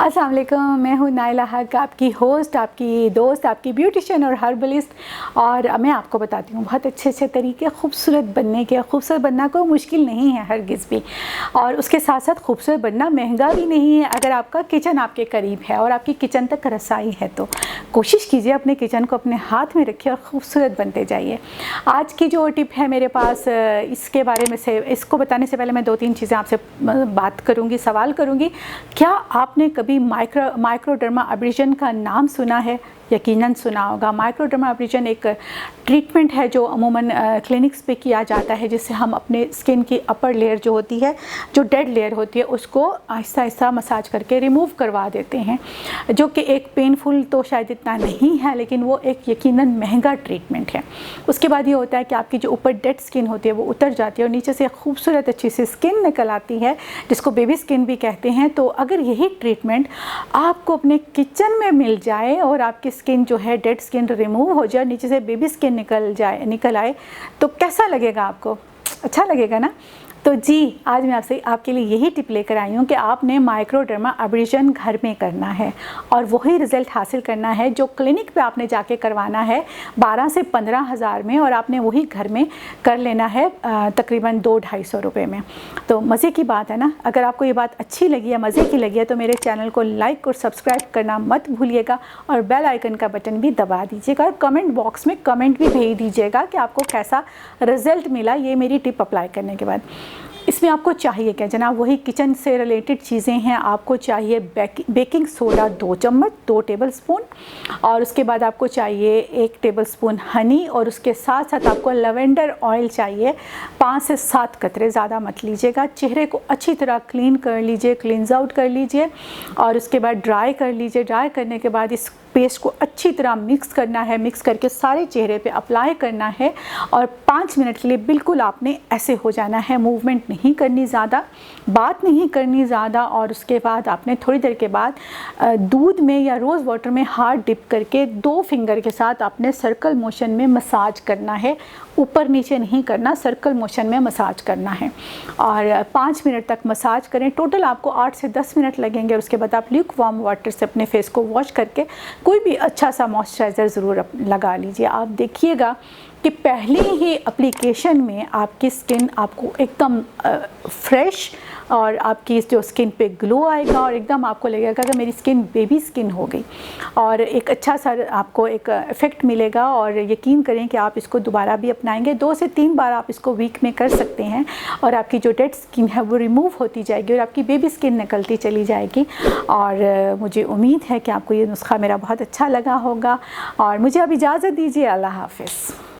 अस्सलाम वालेकुम, मैं हूँ नाइला हक, आपकी होस्ट, आपकी दोस्त, आपकी ब्यूटिशियन और हर्बलिस्ट। और मैं आपको बताती हूँ बहुत अच्छे अच्छे तरीके खूबसूरत बनने के। खूबसूरत बनना कोई मुश्किल नहीं है हरगिज़ भी, और उसके साथ साथ खूबसूरत बनना महंगा भी नहीं है। अगर आपका किचन आपके करीब है और आपकी किचन तक रसाई है तो कोशिश कीजिए अपने किचन को अपने हाथ में रखिए और ख़ूबसूरत बनते जाइए। आज की जो टिप है मेरे पास, इसके बारे में से इसको बताने से पहले मैं 2-3 चीज़ें आपसे बात करूँगी, सवाल करूँगी। क्या आपने कभी माइक्रोडर्मा अब्रेजन का नाम सुना है? यकीनन सुना होगा। माइक्रोडर्मा अब्रेजन एक ट्रीटमेंट है जो अमूमन क्लिनिक्स पे किया जाता है, जिससे हम अपने स्किन की अपर लेयर जो होती है, जो डेड लेयर होती है, उसको आहिस्ता आहिस्ता मसाज करके रिमूव करवा देते हैं, जो कि एक पेनफुल तो शायद इतना नहीं है, लेकिन वो एक यकीनन महंगा ट्रीटमेंट है। उसके बाद ये होता है कि आपकी जो ऊपर डेड स्किन होती है वो उतर जाती है और नीचे से खूबसूरत अच्छी सी स्किन निकल आती है, जिसको बेबी स्किन भी कहते हैं। तो अगर यही ट्रीटमेंट आपको अपने किचन में मिल जाए और आपकी स्किन जो है डेड स्किन रिमूव हो जाए, नीचे से बेबी स्किन निकल आए, तो कैसा लगेगा आपको? अच्छा लगेगा ना? तो जी, आज मैं आपके लिए यही टिप लेकर आई हूँ कि आपने माइक्रोडर्मा अब्रेजन घर में करना है और वही रिज़ल्ट हासिल करना है जो क्लिनिक पे आपने जाके करवाना है 12 से 15 हज़ार में, और आपने वही घर में कर लेना है तकरीबन 200-250 रुपये में। तो मज़े की बात है ना। अगर आपको ये बात अच्छी लगी है, मज़े की लगी है, तो मेरे चैनल को लाइक और सब्सक्राइब करना मत भूलिएगा और बेल आइकन का बटन भी दबा दीजिएगा, और कमेंट बॉक्स में कमेंट भी भेज दीजिएगा कि आपको कैसा रिज़ल्ट मिला ये मेरी टिप अप्लाई करने के बाद। इसमें आपको चाहिए क्या जनाब? वही किचन से रिलेटेड चीज़ें हैं। आपको चाहिए बेकिंग सोडा 2 चम्मच, 2 टेबल स्पून, और उसके बाद आपको चाहिए 1 टेबल स्पून हनी, और उसके साथ साथ आपको लवेंडर ऑयल चाहिए 5 से 7 कतरे, ज़्यादा मत लीजिएगा। चेहरे को अच्छी तरह क्लीन कर लीजिए, क्लींस आउट कर लीजिए, और उसके बाद ड्राई कर लीजिए। ड्राई करने के बाद इस पेस्ट को अच्छी तरह मिक्स करना है। मिक्स करके सारे चेहरे पे अप्लाई करना है, और 5 मिनट के लिए बिल्कुल आपने ऐसे हो जाना है, मूवमेंट नहीं करनी ज़्यादा, बात नहीं करनी ज़्यादा। और उसके बाद आपने थोड़ी देर के बाद दूध में या रोज़ वाटर में हाथ डिप करके 2 फिंगर के साथ आपने सर्कल मोशन में मसाज करना है। ऊपर नीचे नहीं करना, सर्कल मोशन में मसाज करना है, और 5 मिनट तक मसाज करें। टोटल आपको 8 से 10 मिनट लगेंगे। और उसके बाद आप ल्यूक वार्म वाटर से अपने फेस को वॉश करके कोई भी अच्छा सा मॉइस्चराइज़र ज़रूर लगा लीजिए। आप देखिएगा कि पहले ही एप्लीकेशन में आपकी स्किन आपको एकदम फ्रेश, और आपकी जो स्किन पे ग्लो आएगा, और एकदम आपको लगेगा कि मेरी स्किन बेबी स्किन हो गई, और एक अच्छा सा आपको एक इफ़ेक्ट मिलेगा। और यकीन करें कि आप इसको दोबारा भी अपनाएंगे। 2 से 3 बार आप इसको वीक में कर सकते हैं, और आपकी जो डेड स्किन है वो रिमूव होती जाएगी और आपकी बेबी स्किन निकलती चली जाएगी। और मुझे उम्मीद है कि आपको ये नुस्खा मेरा बहुत अच्छा लगा होगा, और मुझे अब इजाज़त दीजिए। अल्लाह हाफ़िज़।